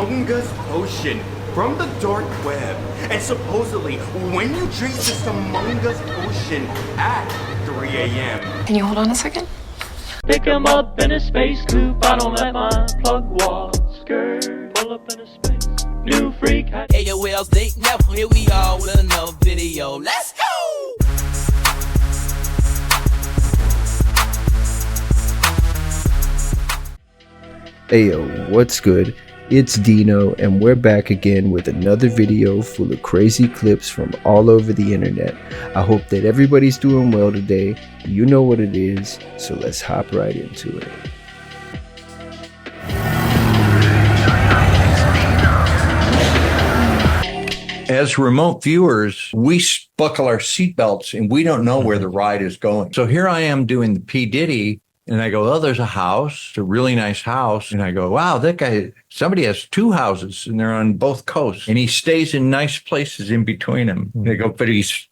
Among Us potion from the dark web. And supposedly, when you drink this Among Us potion at 3 a.m. Can you hold on a second? Pick him up in a space coupe. I don't let my plug walk. Skirt, pull up in a space. New freak. Hey, yo, well, DeeKnow. Here we are with another video. Let's go! Hey yo, what's good? It's DeeKnow and we're back again with another video full of crazy clips from all over the internet. I hope that everybody's doing well today. You know what it is, so let's hop right into it. As remote viewers, we buckle our seatbelts and we don't know where the ride is going. So here I am doing the P. Diddy. And I go, oh, there's a house, it's a really nice house. And I go, wow, that guy, somebody has two houses and they're on both coasts. And he stays in nice places in between them. And they go, but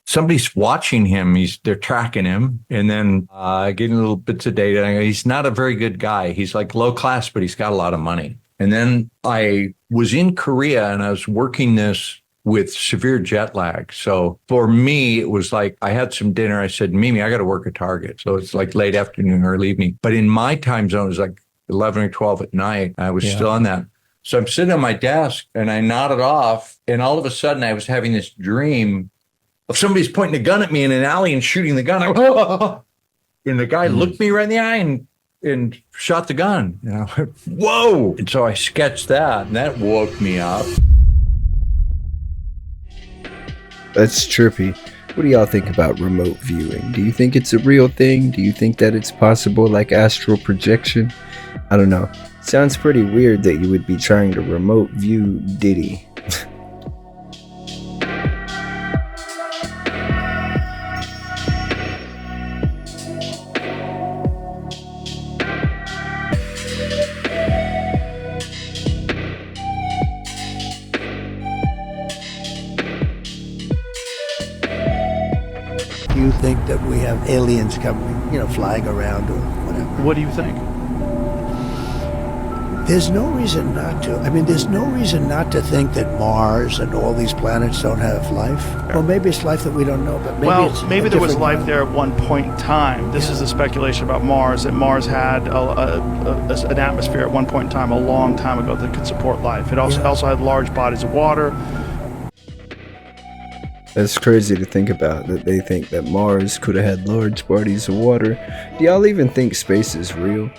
somebody's watching him. They're tracking him. And then getting little bits of data. And I go, he's not a very good guy. He's like low class, but he's got a lot of money. And then I was in Korea and I was working this with severe jet lag. So for me, it was like I had some dinner. I said, Mimi, I got to work at Target. So it's like late afternoon, early evening. But in my time zone, it was like 11 or 12 at night. I was still on that. So I'm sitting on my desk and I nodded off. And all of a sudden I was having this dream of somebody's pointing a gun at me in an alley and shooting the gun. And the guy looked me right in the eye and shot the gun. And I went, whoa. And so I sketched that and that woke me up. That's trippy. What do y'all think about remote viewing? Do you think it's a real thing? Do you think that it's possible like astral projection? I don't know. Sounds pretty weird that you would be trying to remote view Diddy. Do you think that we have aliens coming, flying around or whatever? What do you think? There's no reason not to. I mean, there's no reason not to think that Mars and all these planets don't have life. Well, maybe it's life that we don't know, but maybe there was life there at one point in time. This is the speculation about Mars, that Mars had an atmosphere at one point in time, a long time ago, that could support life. It also had large bodies of water. That's crazy to think about, that they think that Mars could have had large bodies of water. Do y'all even think space is real?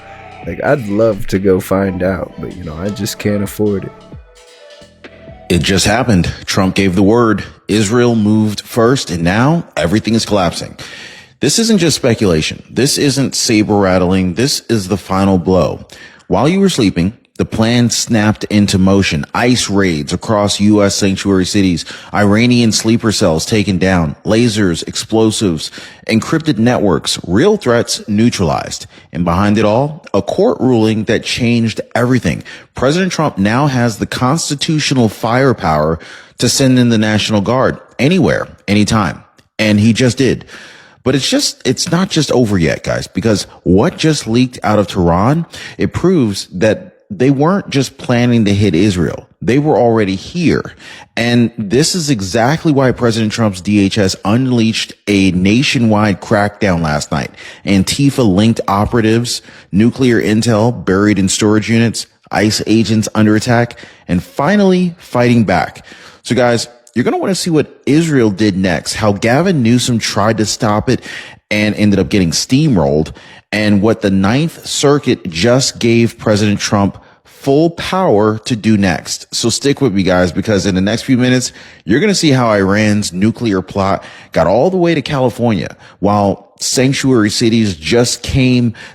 Like, I'd love to go find out, but I just can't afford it. It just happened. Trump gave the word. Israel moved first, and now everything is collapsing. This isn't just speculation. This isn't saber rattling. This is the final blow. While you were sleeping, the plan snapped into motion. ICE raids across U.S. sanctuary cities, Iranian sleeper cells taken down, lasers, explosives, encrypted networks, real threats neutralized. And behind it all, a court ruling that changed everything. President Trump now has the constitutional firepower to send in the National Guard anywhere, anytime. And he just did. But it's not just over yet, guys, because what just leaked out of Tehran, it proves that they weren't just planning to hit Israel. They were already here. And this is exactly why President Trump's DHS unleashed a nationwide crackdown last night. Antifa-linked operatives, nuclear intel buried in storage units, ICE agents under attack, and finally fighting back. So guys, you're going to want to see what Israel did next, how Gavin Newsom tried to stop it and ended up getting steamrolled, and what the Ninth Circuit just gave President Trump full power to do next. So stick with me, guys, because in the next few minutes, you're going to see how Iran's nuclear plot got all the way to California, while sanctuary cities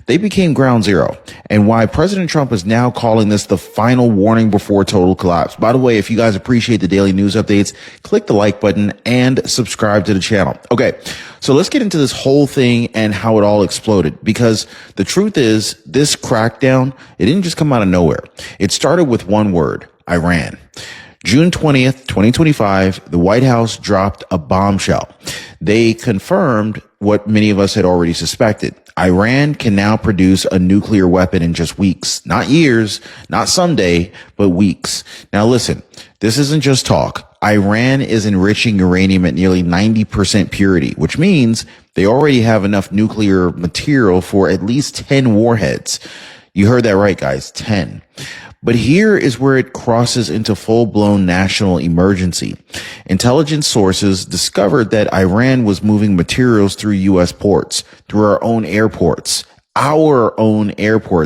they became ground zero, and why President Trump is now calling this the final warning before total collapse. By the way, if you guys appreciate the daily news updates, click the like button and subscribe to the channel. Okay, so let's get into this whole thing and how it all exploded, because the truth is, this crackdown, it didn't just come out of nowhere. It started with one word: Iran. June 20th, 2025, the White House dropped a bombshell. They confirmed what many of us had already suspected. Iran can now produce a nuclear weapon in just weeks, not years, not someday, but weeks. Now listen, this isn't just talk. Iran is enriching uranium at nearly 90% purity, which means they already have enough nuclear material for at least 10 warheads. You heard that right, guys, 10. But here is where it crosses into full-blown national emergency. Intelligence sources discovered that Iran was moving materials through U.S. ports, through our own airports,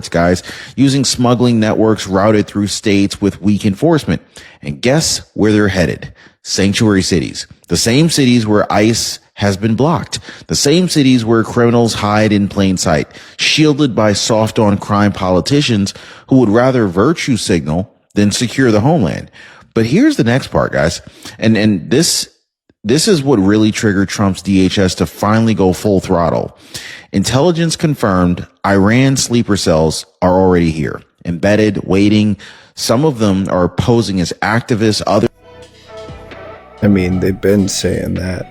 guys, using smuggling networks routed through states with weak enforcement. And guess where they're headed? Sanctuary cities. The same cities where ICE has been blocked. The same cities where criminals hide in plain sight, shielded by soft-on-crime politicians who would rather virtue signal than secure the homeland. But here's the next part, guys. And this is what really triggered Trump's DHS to finally go full throttle. Intelligence confirmed Iran sleeper cells are already here, embedded, waiting. Some of them are posing as activists. Others. I mean, they've been saying that.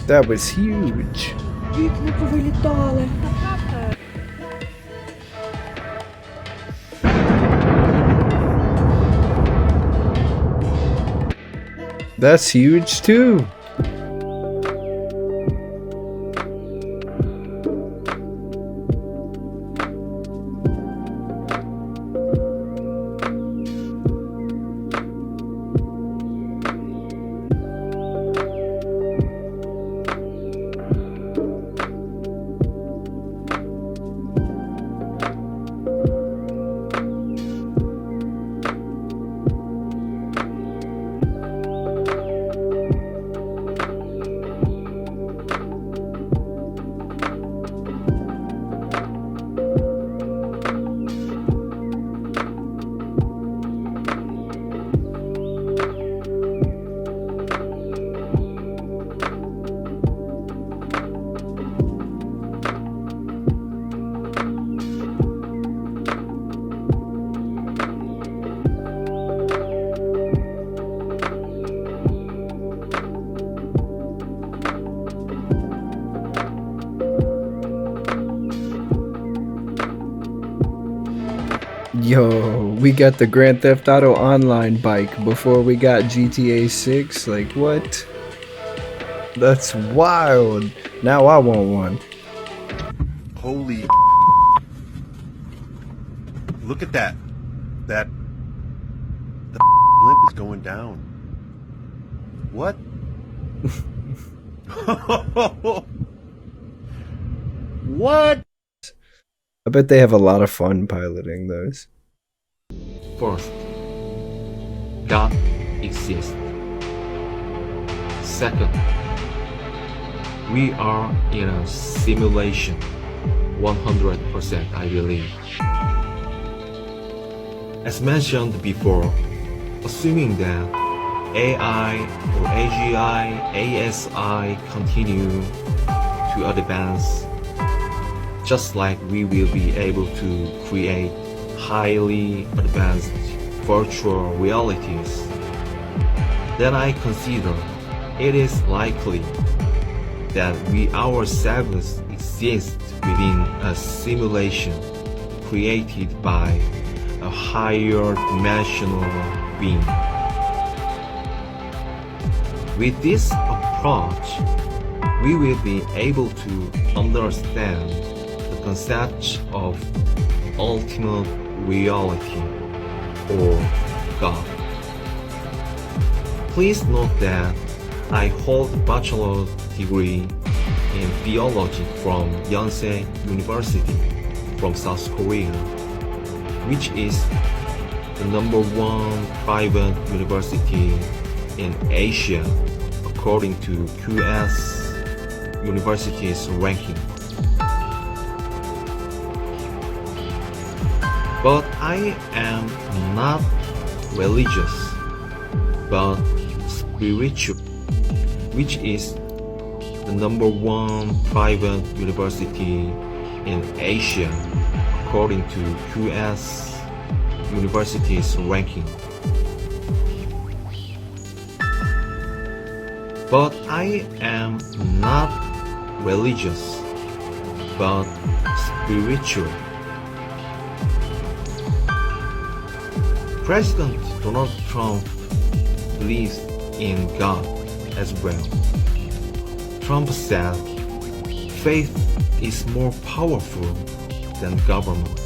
That was huge. That's huge too. Yo, we got the Grand Theft Auto Online bike before we got GTA 6. Like, what? That's wild. Now I want one. Holy look at that. The blimp is going down. What? What? I bet they have a lot of fun piloting those. First, God exists. Second, we are in a simulation. 100% I believe. As mentioned before, assuming that AI or AGI, ASI continue to advance, just like we will be able to create highly advanced virtual realities, then I consider it is likely that we ourselves exist within a simulation created by a higher dimensional being. With this approach, we will be able to understand the concept of ultimate reality or God. Please note that I hold a bachelor's degree in theology from Yonsei University from South Korea, which is the #1 private university in Asia according to QS University's ranking. But I am not religious, but spiritual, which is the #1 private university in Asia according to US universities ranking. But I am not religious, but spiritual. President Donald Trump believes in God as well. Trump said, faith is more powerful than government,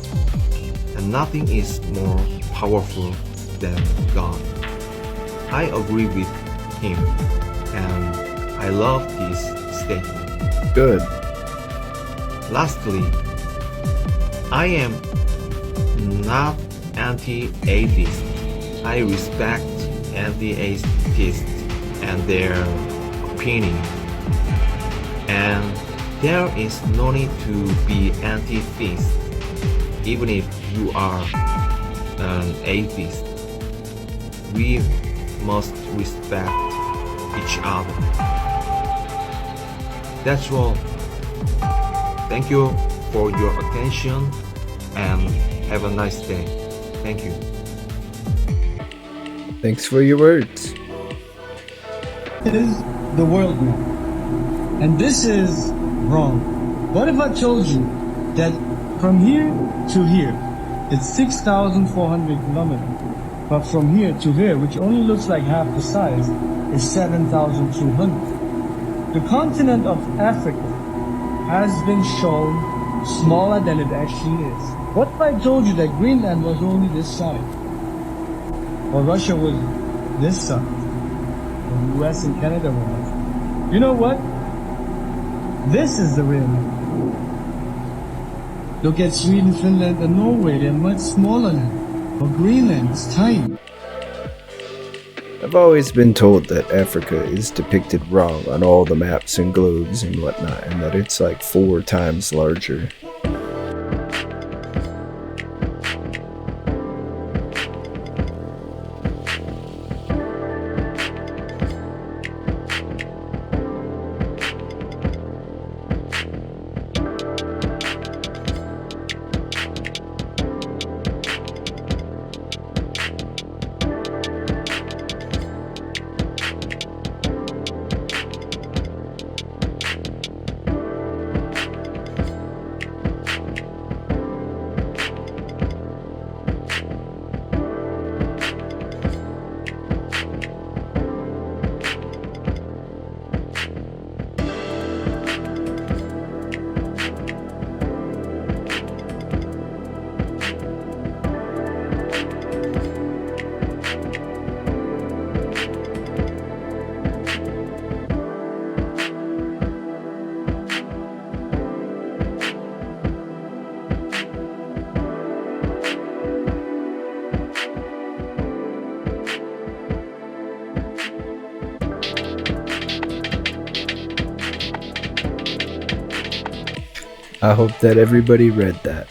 and nothing is more powerful than God. I agree with him, and I love this statement. Good. Lastly, I am not anti-atheist. I respect anti-atheists and their opinion. And there is no need to be anti-theist, even if you are an atheist. We must respect each other. That's all. Thank you for your attention and have a nice day. Thank you. Thanks for your words. It is the world map. And this is wrong. What if I told you that from here to here, it's 6,400 kilometers, but from here to here, which only looks like half the size, is 7,200. The continent of Africa has been shown smaller than it actually is. What if I told you that Greenland was only this size? Or Russia was this size? Or US and Canada were this. You know what? This is the real map. Look at Sweden, Finland, and Norway. They're much smaller now. But Greenland is tiny. I've always been told that Africa is depicted wrong on all the maps and globes and whatnot, and that it's like 4 times larger. I hope that everybody read that.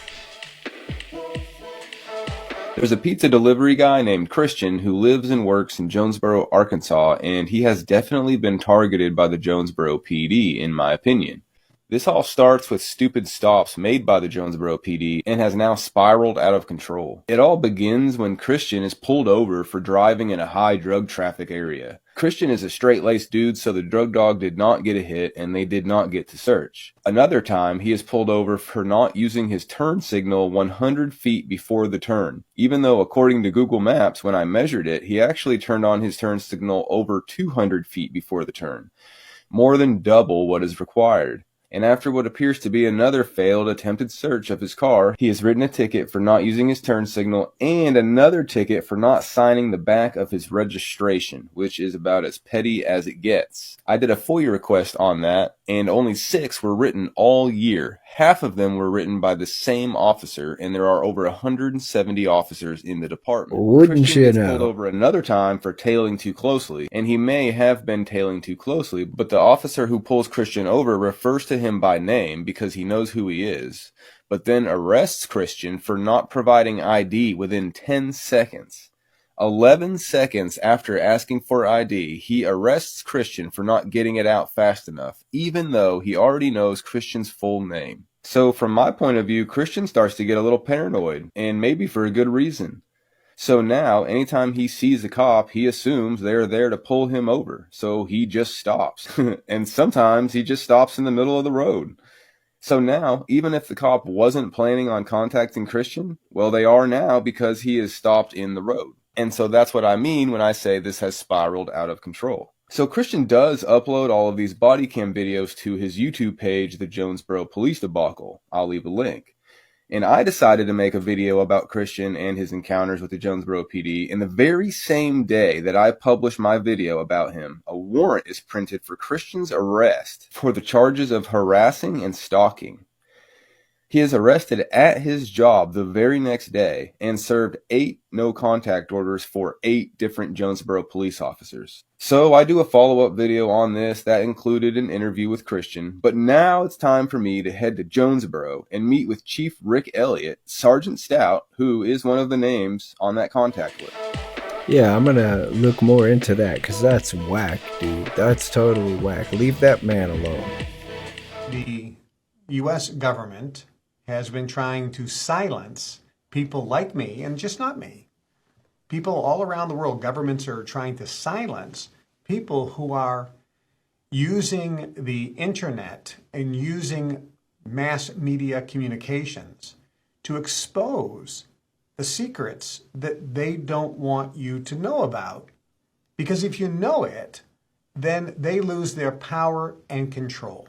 There's a pizza delivery guy named Christian who lives and works in Jonesboro, Arkansas, and he has definitely been targeted by the Jonesboro PD, in my opinion. This all starts with stupid stops made by the Jonesboro PD and has now spiraled out of control. It all begins when Christian is pulled over for driving in a high drug traffic area. Christian is a straight-laced dude, so the drug dog did not get a hit and they did not get to search. Another time, he is pulled over for not using his turn signal 100 feet before the turn, even though according to Google Maps, when I measured it, he actually turned on his turn signal over 200 feet before the turn, more than double what is required. And after what appears to be another failed attempted search of his car, he has written a ticket for not using his turn signal and another ticket for not signing the back of his registration, which is about as petty as it gets. I did a FOIA request on that, and only 6 were written all year. Half of them were written by the same officer, and there are over 170 officers in the department. Wouldn't Christian you gets know? pulled over another time for tailing too closely, and he may have been tailing too closely, but the officer who pulls Christian over refers to him by name because he knows who he is, but then arrests Christian for not providing ID within 10 seconds. 11 seconds after asking for ID, he arrests Christian for not getting it out fast enough, even though he already knows Christian's full name. So from my point of view, Christian starts to get a little paranoid, and maybe for a good reason. So now, anytime he sees a cop, he assumes they're there to pull him over. So he just stops. And sometimes he just stops in the middle of the road. So now, even if the cop wasn't planning on contacting Christian, well, they are now because he is stopped in the road. And so that's what I mean when I say this has spiraled out of control. So Christian does upload all of these body cam videos to his YouTube page, The Jonesboro Police Debacle. I'll leave a link. And I decided to make a video about Christian and his encounters with the Jonesboro PD. And the very same day that I published my video about him, a warrant is printed for Christian's arrest for the charges of harassing and stalking. He is arrested at his job the very next day and served 8 no-contact orders for 8 different Jonesboro police officers. So I do a follow-up video on this that included an interview with Christian, but now it's time for me to head to Jonesboro and meet with Chief Rick Elliott, Sergeant Stout, who is one of the names on that contact list. Yeah, I'm gonna look more into that, because that's whack, dude. That's totally whack. Leave that man alone. The U.S. government has been trying to silence people like me, and just not me. People all around the world, governments are trying to silence people who are using the internet and using mass media communications to expose the secrets that they don't want you to know about. Because if you know it, then they lose their power and control.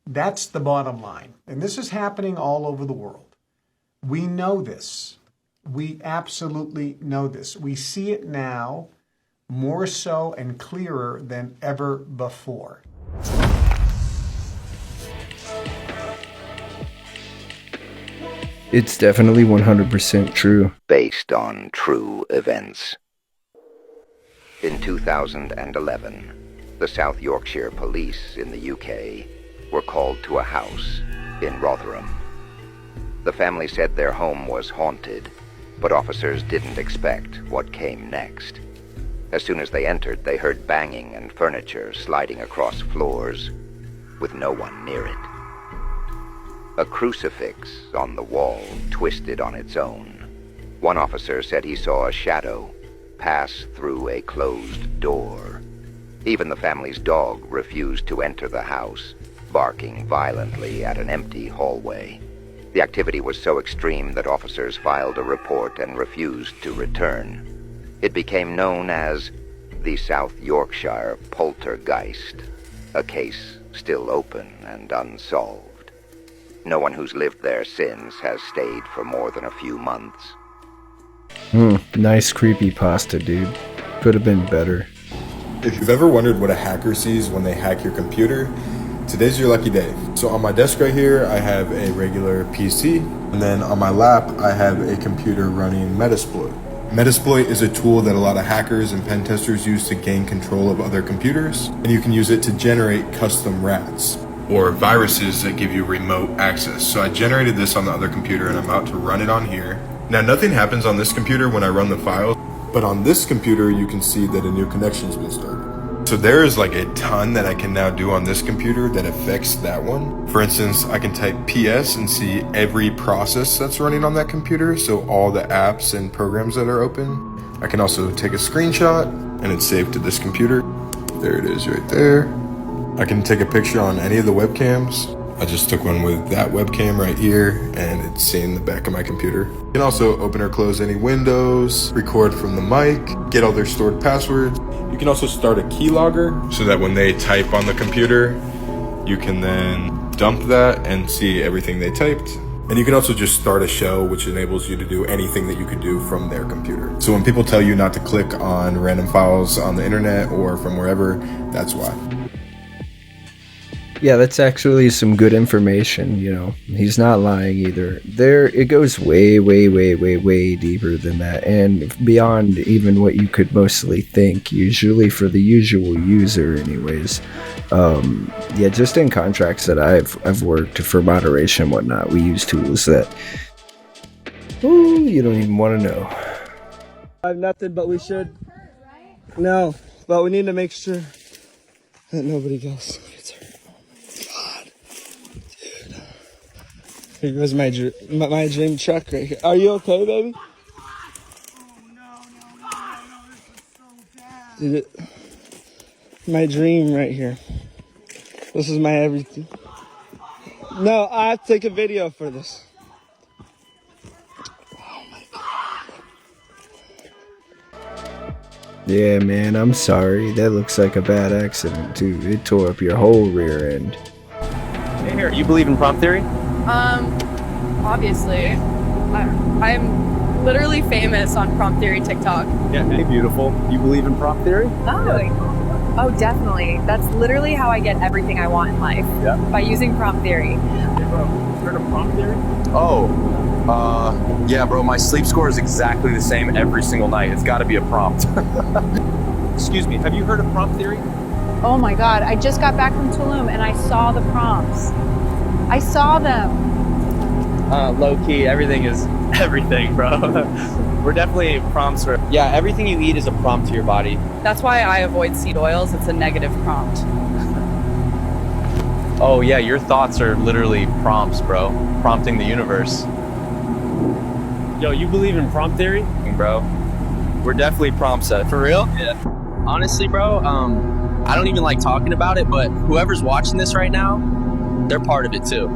That's the bottom line. And this is happening all over the world. We know this. We absolutely know this. We see it now more so and clearer than ever before. It's definitely 100% true. Based on true events. In 2011, the South Yorkshire Police in the UK were called to a house in Rotherham. The family said their home was haunted, but officers didn't expect what came next. As soon as they entered, they heard banging and furniture sliding across floors with no one near it. A crucifix on the wall twisted on its own. One officer said he saw a shadow pass through a closed door. Even the family's dog refused to enter the house, barking violently at an empty hallway. The activity was so extreme that officers filed a report and refused to return. It became known as the South Yorkshire Poltergeist, a case still open and unsolved. No one who's lived there since has stayed for more than a few months. Nice creepypasta, dude. Could have been better. If you've ever wondered what a hacker sees when they hack your computer, today's your lucky day. So on my desk right here, I have a regular PC, and then on my lap, I have a computer running Metasploit. Metasploit is a tool that a lot of hackers and pen testers use to gain control of other computers, and you can use it to generate custom rats or viruses that give you remote access. So I generated this on the other computer, and I'm about to run it on here. Now, nothing happens on this computer when I run the files, but on this computer, you can see that a new connection's been started. So there is like a ton that I can now do on this computer that affects that one. For instance, I can type PS and see every process that's running on that computer, so all the apps and programs that are open. I can also take a screenshot and it's saved to this computer. There it is right there. I can take a picture on any of the webcams. I just took one with that webcam right here, and it's seeing the back of my computer. You can also open or close any windows, record from the mic, get all their stored passwords. You can also start a keylogger so that when they type on the computer, you can then dump that and see everything they typed. And you can also just start a shell, which enables you to do anything that you could do from their computer. So when people tell you not to click on random files on the internet or from wherever, that's why. Yeah, that's actually some good information, you know. He's not lying either. It goes way, way, way, way, way deeper than that, and beyond even what you could mostly think, usually for the usual user anyways. Yeah, just in contracts that I've worked for moderation and whatnot, we use tools that, ooh, you don't even want to know. I have nothing, but we should. No, but we need to make sure that nobody else gets hurt. Here goes my dream truck right here. Are you okay, baby? Dude, my dream right here. This is my everything. No, I have to take a video for this. Yeah, man, I'm sorry. That looks like a bad accident, too. It tore up your whole rear end. Hey, here, you believe in prompt theory? Obviously. I'm literally famous on prompt theory TikTok. Yeah, hey, beautiful. You believe in prompt theory? Oh, definitely. That's literally how I get everything I want in life. Yeah. By using prompt theory. Hey, bro, heard of prompt theory? Yeah, bro, my sleep score is exactly the same every single night. It's got to be a prompt. Excuse me, have you heard of prompt theory? Oh my God, I just got back from Tulum and I saw the prompts. I saw them. Low key, everything is everything, bro. We're definitely prompts for, yeah, everything you eat is a prompt to your body. That's why I avoid seed oils. It's a negative prompt. Oh, yeah, your thoughts are literally prompts, bro. Prompting the universe. Yo, you believe in prompt theory? Bro, we're definitely prompts. For real? Yeah. Honestly, bro, I don't even like talking about it, but whoever's watching this right now, they're part of it too.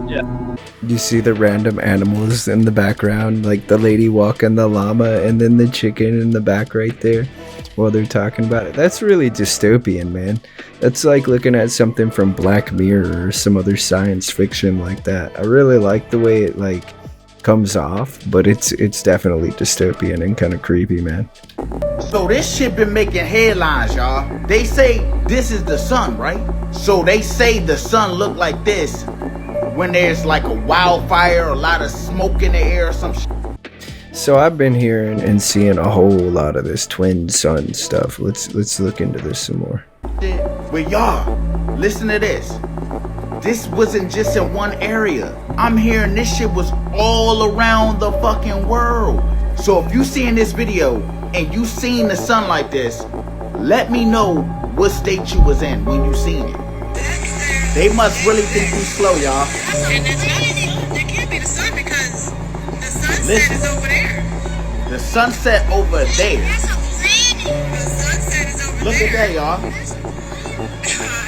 Yeah. You see the random animals in the background, like the lady walking the llama and then the chicken in the back right there while they're talking about it. That's really dystopian, man. That's like looking at something from Black Mirror or some other science fiction like that. I really like the way it like comes off, but it's definitely dystopian and kind of creepy, man. So this shit been making headlines, y'all. They say this is the sun, right? So they say the sun look like this when there's like a wildfire, a lot of smoke in the air or some shit. So I've been hearing and seeing a whole lot of this twin sun stuff. Let's look into this some more. But y'all, listen to this. This wasn't just in one area. I'm hearing this shit was all around the fucking world. So if you seeing this video and you seen the sun like this, let me know what state you was in when you seen it. They must really think we slow, y'all. And it's not even, it can't be the sun because the sunset is over there. The sunset over there. That's what I'm saying. The sunset is over Look there. at that, y'all.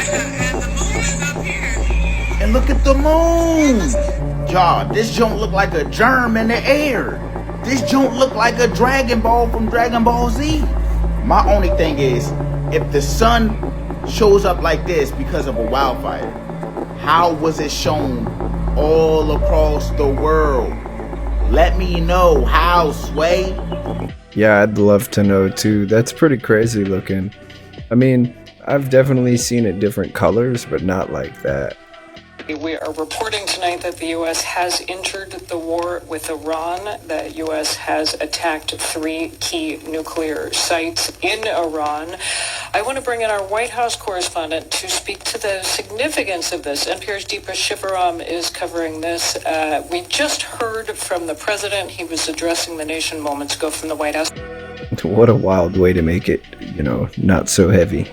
And the moon is up here. And look at the moon. Y'all, this joint look like a germ in the air. This joint look like a Dragon Ball from Dragon Ball Z. My only thing is, if the sun shows up like this because of a wildfire, how was it shown all across the world? Let me know how, Sway. Yeah, I'd love to know too. That's pretty crazy looking. I mean, I've definitely seen it different colors, but not like that. We are reporting tonight that the U.S. has entered the war with Iran. The U.S. has attacked 3 key nuclear sites in Iran. I want to bring in our White House correspondent to speak to the significance of this. NPR's Deepa Shivaram is covering this. We just heard from the president. He was addressing the nation moments ago from the White House. What a wild way to make it, not so heavy.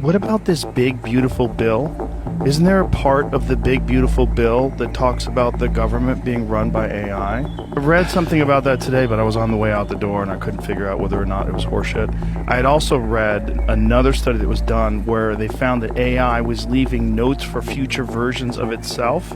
What about this big, beautiful bill? Isn't there a part of the big, beautiful bill that talks about the government being run by AI? I read something about that today, but I was on the way out the door and I couldn't figure out whether or not it was horseshit. I had also read another study that was done where they found that AI was leaving notes for future versions of itself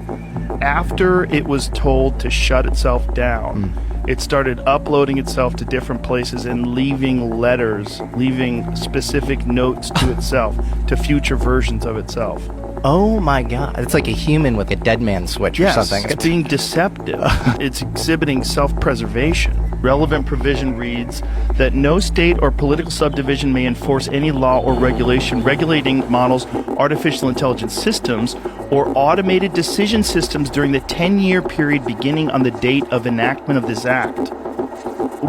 after it was told to shut itself down. It started uploading itself to different places and leaving letters, leaving specific notes to itself, to future versions of itself. Oh my God. It's like a human with a dead man switch or something. It's being deceptive. It's exhibiting self-preservation. Relevant provision reads that no state or political subdivision may enforce any law or regulation regulating models, artificial intelligence systems, or automated decision systems during the 10-year period beginning on the date of enactment of this act.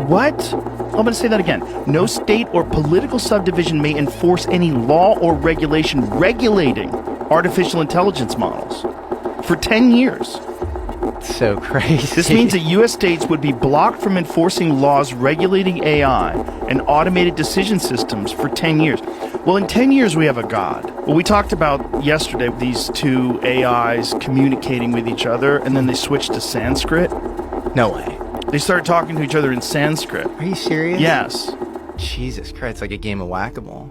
What? I'm going to say that again. No state or political subdivision may enforce any law or regulation regulating artificial intelligence models for 10 years So crazy. This means that U.S. states would be blocked from enforcing laws regulating AI and automated decision systems for 10 years. Well, in 10 years, we have a God. Well, we talked about yesterday these two AIs communicating with each other, and then they switched to Sanskrit. No way. They started talking to each other in Sanskrit. Are you serious? Yes. Jesus Christ, it's like a game of whack-a-mole.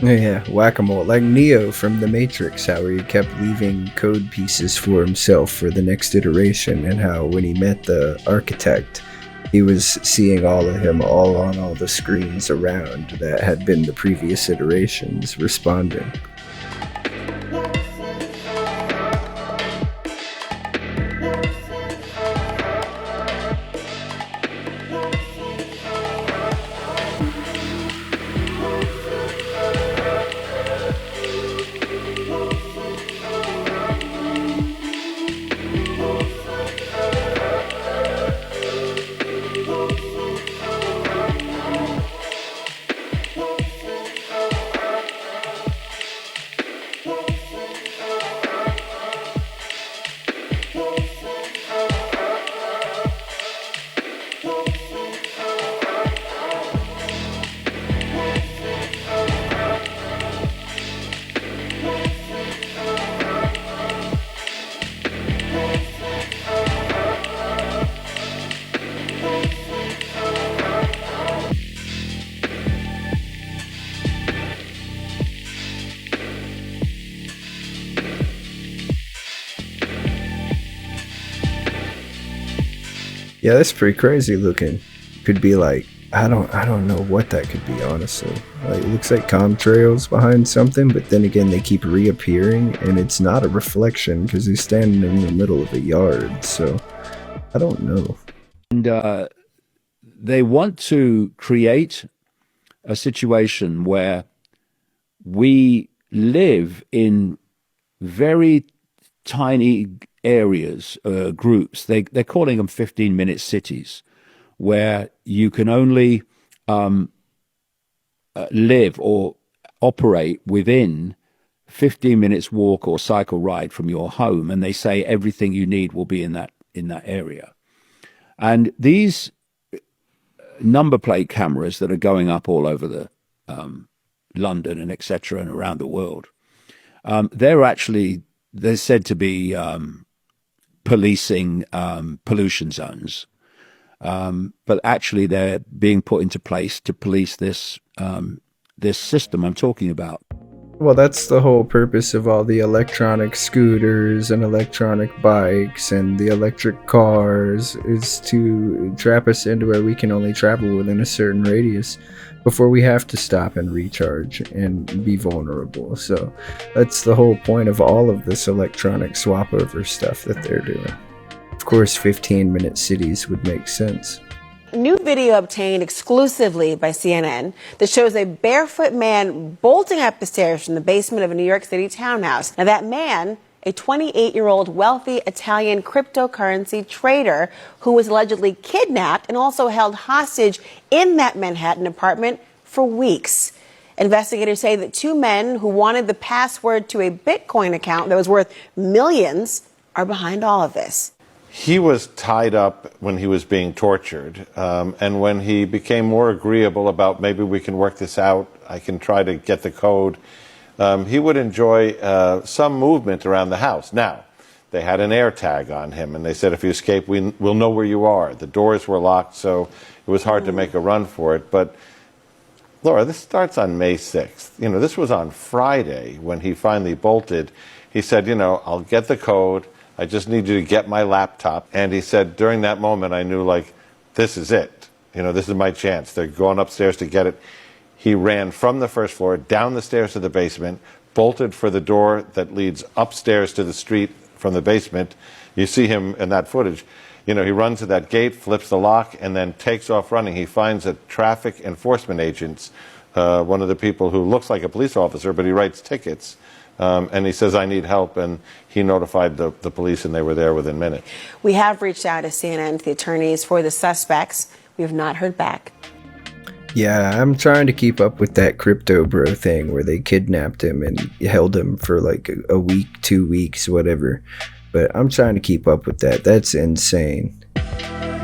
Yeah, whack-a-mole, like Neo from The Matrix, how he kept leaving code pieces for himself for the next iteration, and how when he met the architect, he was seeing all of him all on all the screens around that had been the previous iterations responding. Yeah, that's pretty crazy looking. Could be like, I don't know what that could be, honestly. Like, it looks like contrails behind something, but then again, they keep reappearing, and it's not a reflection because he's standing in the middle of a yard. So I don't know. And they want to create a situation where we live in very tiny areas, groups. They're calling them 15-minute cities, where you can only live or operate within 15 minutes walk or cycle ride from your home, and they say everything you need will be in that area. And these number plate cameras that are going up all over the London and etc. and around the world, they're said to be policing pollution zones, but actually they're being put into place to police this this system I'm talking about. Well, that's the whole purpose of all the electronic scooters and electronic bikes and the electric cars, is to trap us into where we can only travel within a certain radius before we have to stop and recharge and be vulnerable. So that's the whole point of all of this electronic swap over stuff that they're doing. Of course, 15-minute cities would make sense. New video obtained exclusively by CNN that shows a barefoot man bolting up the stairs from the basement of a New York City townhouse. Now, that man, a 28-year-old wealthy Italian cryptocurrency trader who was allegedly kidnapped and also held hostage in that Manhattan apartment for weeks. Investigators say that two men who wanted the password to a Bitcoin account that was worth millions are behind all of this. He was tied up when he was being tortured, and when he became more agreeable about maybe we can work this out, I can try to get the code, he would enjoy some movement around the house. Now, they had an air tag on him, and they said if you escape, we'll know where you are. The doors were locked, so it was hard to make a run for it. But, Laura, this starts on May 6th. You know, this was on Friday when he finally bolted. He said, you know, I'll get the code. I just need you to get my laptop. And he said, during that moment, I knew, like, this is it. You know, this is my chance. They're going upstairs to get it. He ran from the first floor, down the stairs to the basement, bolted for the door that leads upstairs to the street from the basement. You see him in that footage. You know, he runs to that gate, flips the lock, and then takes off running. He finds a traffic enforcement agent, one of the people who looks like a police officer, but he writes tickets. And he says, I need help, and he notified the police, and they were there within minutes. We have reached out to CNN, to the attorneys for the suspects. We have not heard back. Yeah, I'm trying to keep up with that crypto bro thing where they kidnapped him and held him for like a week, 2 weeks, whatever. but I'm trying to keep up with that. That's insane.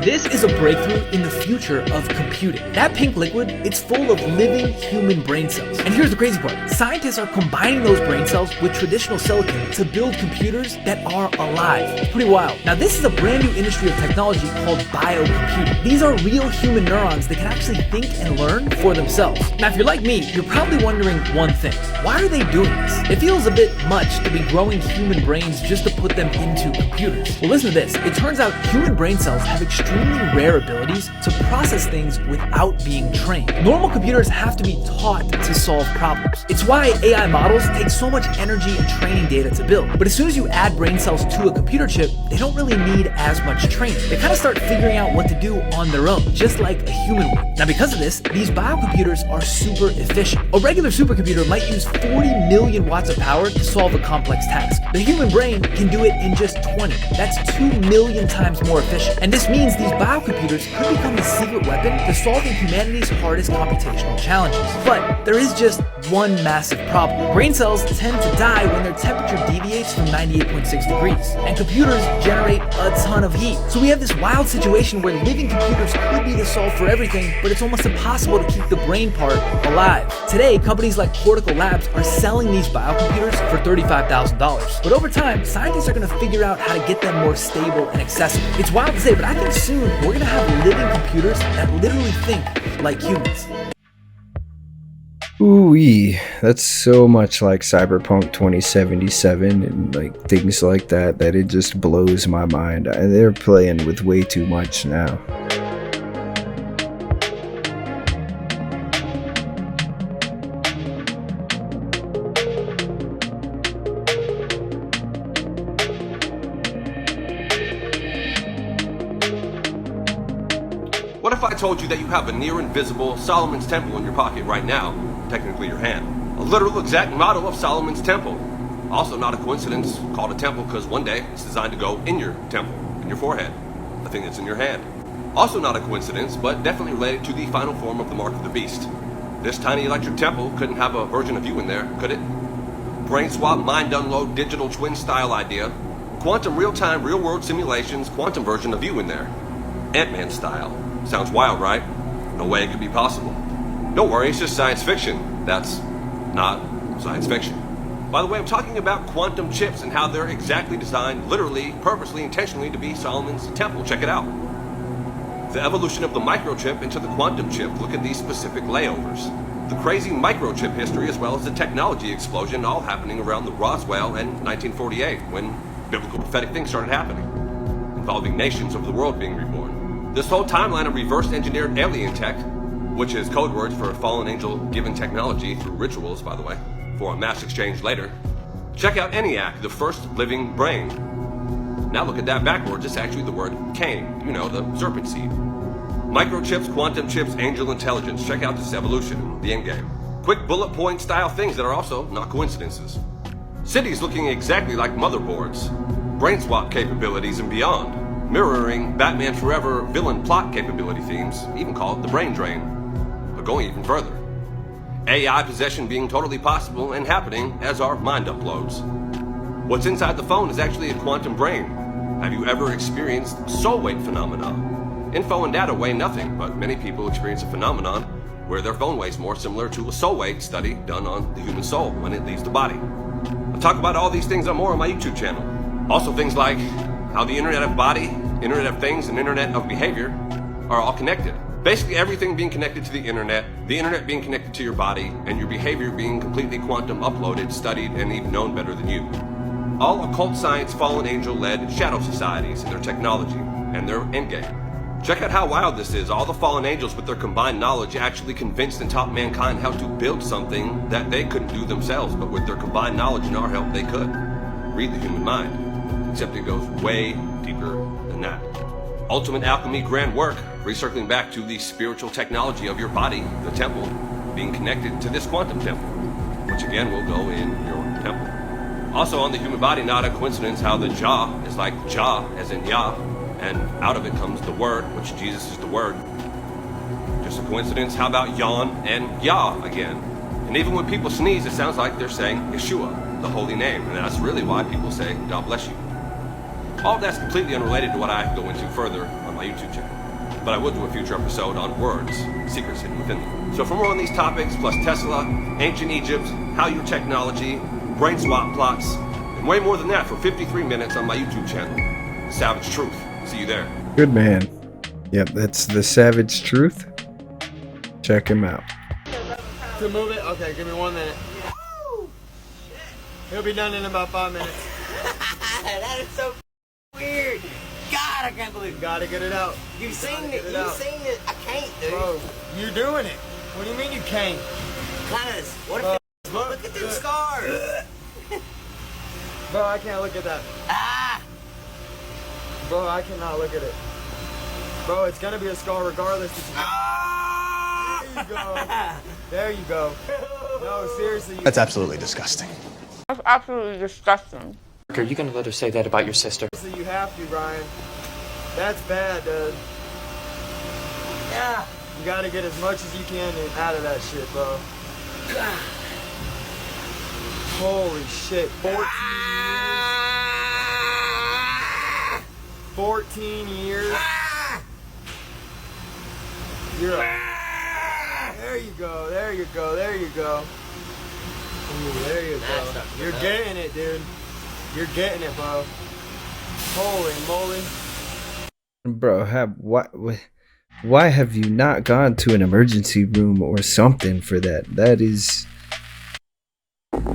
This is a breakthrough in the future of computing. That pink liquid, it's full of living human brain cells. And here's the crazy part. Scientists are combining those brain cells with traditional silicon to build computers that are alive. It's pretty wild. Now, this is a brand new industry of technology called biocomputing. These are real human neurons that can actually think and learn for themselves. Now, if you're like me, you're probably wondering one thing. Why are they doing this? It feels a bit much to be growing human brains just to put them into computers. Well, listen to this. It turns out human brain cells have extremely rare abilities to process things without being trained. Normal computers have to be taught to solve problems. It's why AI models take so much energy and training data to build. But as soon as you add brain cells to a computer chip, they don't really need as much training. They kind of start figuring out what to do on their own, just like a human would. Now, because of this, these biocomputers are super efficient. A regular supercomputer might use 40 million watts of power to solve a complex task. The human brain can do it in just 20. That's 2 million times more efficient. And this means these biocomputers could become the secret weapon to solving humanity's hardest computational challenges. But there is just one massive problem. Brain cells tend to die when their temperature deviates from 98.6 degrees, and computers generate a ton of heat. So we have this wild situation where living computers could be the solve for everything, but it's almost impossible to keep the brain part alive. Today, companies like Cortical Labs are selling these biocomputers for $35,000. But over time, scientists are going to figure out how to get them more stable and accessible. It's wild to say, but I think soon we're going to have living computers that literally think like humans. Ooh-wee, that's so much like Cyberpunk 2077 and like things like that it just blows my mind. They're playing with way too much now. What if I told you that you have a near invisible Solomon's Temple in your pocket right now? Technically your hand. A literal exact model of Solomon's Temple. Also not a coincidence, called a temple because one day it's designed to go in your temple, in your forehead, the thing that's in your hand. Also not a coincidence, but definitely related to the final form of the Mark of the Beast. This tiny electric temple couldn't have a version of you in there, could it? Brain swap, mind unload, digital twin style idea. Quantum real-time, real-world simulations, quantum version of you in there. Ant-Man style. Sounds wild, right? No way it could be possible. Don't worry, it's just science fiction. That's not science fiction. By the way, I'm talking about quantum chips and how they're exactly designed, literally, purposely, intentionally to be Solomon's Temple. Check it out. The evolution of the microchip into the quantum chip. Look at these specific layovers. The crazy microchip history as well as the technology explosion all happening around the Roswell in 1948 when biblical prophetic things started happening, involving nations of the world being reborn. This whole timeline of reverse engineered alien tech, which is code words for a fallen angel given technology through rituals, by the way, for a mass exchange later. Check out ENIAC, the first living brain. Now look at that backwards, it's actually the word Cain, you know, the serpent seed. Microchips, quantum chips, angel intelligence. Check out this evolution, the endgame. Quick bullet point style things that are also not coincidences. Cities looking exactly like motherboards. Brain swap capabilities and beyond. Mirroring Batman Forever villain plot capability themes, even called the brain drain. But going even further. AI possession being totally possible and happening as our mind uploads. What's inside the phone is actually a quantum brain. Have you ever experienced soul weight phenomena? Info and data weigh nothing, but many people experience a phenomenon where their phone weighs more, similar to a soul weight study done on the human soul when it leaves the body. I'll talk about all these things and more on my YouTube channel. Also things like how the Internet of Body, Internet of Things, and Internet of Behavior are all connected. Basically everything being connected to the Internet being connected to your body, and your behavior being completely quantum uploaded, studied, and even known better than you. All occult science, fallen angel-led shadow societies and their technology and their endgame. Check out how wild this is. All the fallen angels with their combined knowledge actually convinced and taught mankind how to build something that they couldn't do themselves, but with their combined knowledge and our help they could. Read the human mind. Except it goes way deeper than that. Ultimate alchemy, grand work, recircling back to the spiritual technology of your body, the temple, being connected to this quantum temple, which again will go in your temple. Also on the human body, not a coincidence how the jaw is like Jah, as in Yah, and out of it comes the word, which Jesus is the word. Just a coincidence? How about yawn and Yah again? And even when people sneeze, it sounds like they're saying Yeshua, the holy name, and that's really why people say, God bless you. All that's completely unrelated to what I go into further on my YouTube channel. But I will do a future episode on words, secrets hidden within them. So for more on these topics, plus Tesla, ancient Egypt, Hallyu technology, brain swap plots, and way more than that for 53 minutes on my YouTube channel, Savage Truth. See you there. Good man. Yep, that's the Savage Truth. Check him out. To move it? Okay, give me 1 minute. He'll be done in about 5 minutes. That is so weird. God, I can't believe it. Gotta get it out. You've seen it. You've seen it. I can't, dude. Bro, you're doing it. What do you mean you can't? Cuz, what if look at them scars. Bro, I can't look at that. Ah! Bro, I cannot look at it. Bro, it's gonna be a scar regardless. There you go. There you go. No, seriously. That's absolutely disgusting. That's absolutely disgusting. Are you gonna let her say that about your sister? Seriously, you have to, Brian. That's bad, dude. Yeah. You gotta get as much as you can out of that shit, bro. Holy shit. 14 years. 14 years. You're there you go, there you go, there you go. Ooh, there you go. You're getting it, dude. You're getting it, bro. Holy moly. Bro, why have you not gone to an emergency room or something for that? That is...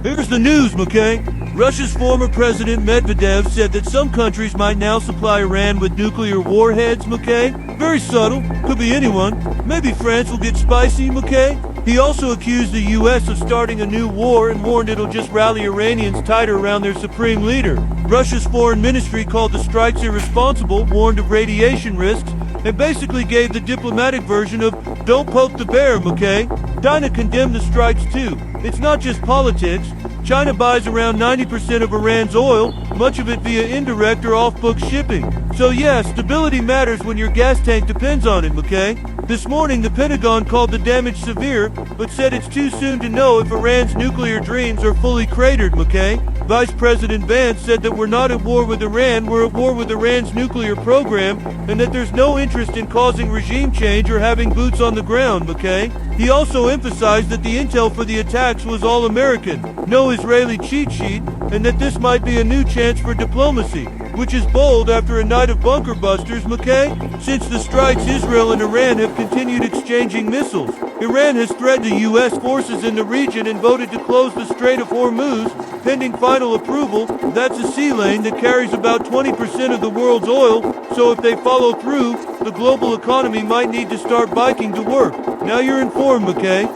Here's the news, McKay. Russia's former president Medvedev said that some countries might now supply Iran with nuclear warheads, McKay. Very subtle. Could be anyone. Maybe France will get spicy, McKay. He also accused the U.S. of starting a new war and warned it'll just rally Iranians tighter around their supreme leader. Russia's foreign ministry called the strikes irresponsible, warned of radiation risks, and basically gave the diplomatic version of don't poke the bear, McKay. China condemned the strikes too. It's not just politics. China buys around 90% of Iran's oil, much of it via indirect or off-book shipping. So yeah, stability matters when your gas tank depends on it, McKay. This morning, the Pentagon called the damage severe, but said it's too soon to know if Iran's nuclear dreams are fully cratered, McKay. Vice President Vance said that we're not at war with Iran, we're at war with Iran's nuclear program, and that there's no interest in causing regime change or having boots on the ground, McKay. He also emphasized that the intel for the attacks was all American, no Israeli cheat sheet, and that this might be a new chance for diplomacy, which is bold after a night of bunker busters, McKay. Since the strikes, Israel and Iran have continued exchanging missiles. Iran has threatened U.S. forces in the region and voted to close the Strait of Hormuz, pending final approval. That's a sea lane that carries about 20% of the world's oil, so if they follow through, the global economy might need to start biking to work. Now you're informed, McKay.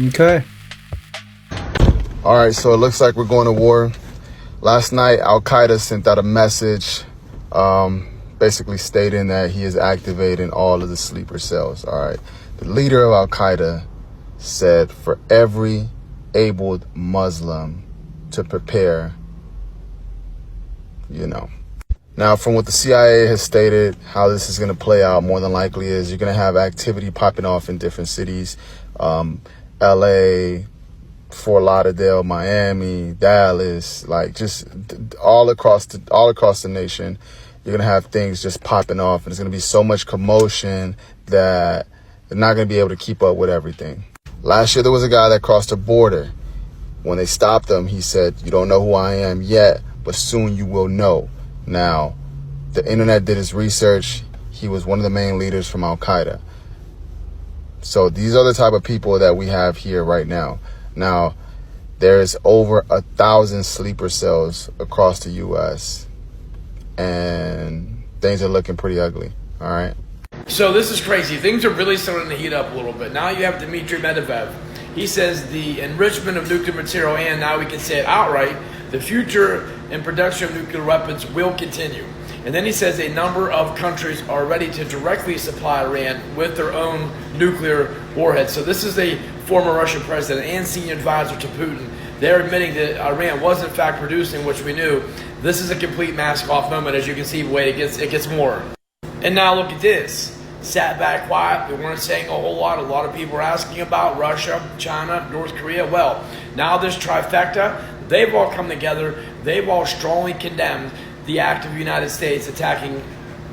Okay. All right, so it looks like we're going to war. Last night, Al-Qaeda sent out a message basically stating that he is activating all of the sleeper cells. All right. The leader of Al-Qaeda said for every abled Muslim to prepare, you know. Now, from what the CIA has stated, how this is going to play out more than likely is you're going to have activity popping off in different cities. LA, Fort Lauderdale, Miami, Dallas, like just all across the nation. You're going to have things just popping off, and there's going to be so much commotion that they're not going to be able to keep up with everything. Last year, there was a guy that crossed the border. When they stopped him, he said, "You don't know who I am yet, but soon you will know." Now, the internet did its research. He was one of the main leaders from Al-Qaeda. So these are the type of people that we have here right now. Now, there's over 1,000 sleeper cells across the U.S. and things are looking pretty ugly. All right. So this is crazy. Things are really starting to heat up a little bit. Now you have Dmitry Medvedev. He says the enrichment of nuclear material, and now we can say it outright, the future and production of nuclear weapons will continue. And then he says a number of countries are ready to directly supply Iran with their own nuclear warheads. So this is a former Russian president and senior advisor to Putin. They're admitting that Iran was in fact producing, which we knew. This is a complete mask-off moment. As you can see, wait, it gets more. And now look at this. Sat back quiet. We weren't saying a whole lot. A lot of people were asking about Russia, China, North Korea. Well, now this trifecta, they've all come together. They've all strongly condemned the act of the United States attacking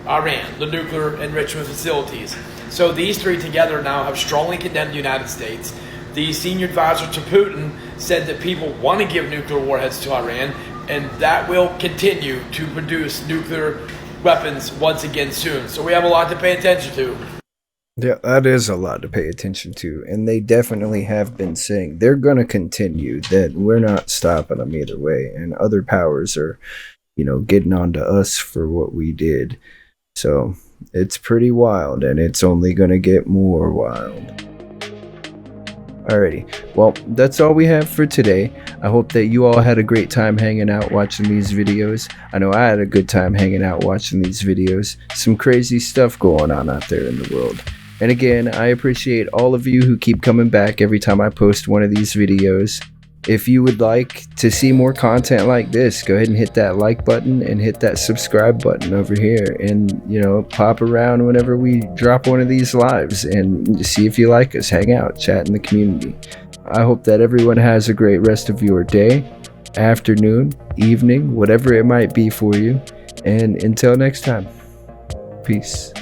Iran, the nuclear enrichment facilities. So these three together now have strongly condemned the United States. The senior advisor to Putin said that people want to give nuclear warheads to Iran, and that will continue to produce nuclear weapons once again soon. So we have a lot to pay attention to. Yeah, that is a lot to pay attention to, and they definitely have been saying they're going to continue, that we're not stopping them either way, and other powers are, getting on to us for what we did. So it's pretty wild, and it's only going to get more wild. Alrighty, well, that's all we have for today. I hope that you all had a great time hanging out watching these videos. I know I had a good time hanging out watching these videos. Some crazy stuff going on out there in the world. And again, I appreciate all of you who keep coming back every time I post one of these videos. If you would like to see more content like this, go ahead and hit that like button and hit that subscribe button over here, and pop around whenever we drop one of these lives and see if you like us. Hang out, chat in the community. I hope that everyone has a great rest of your day, afternoon, evening, whatever it might be for you. And until next time, peace.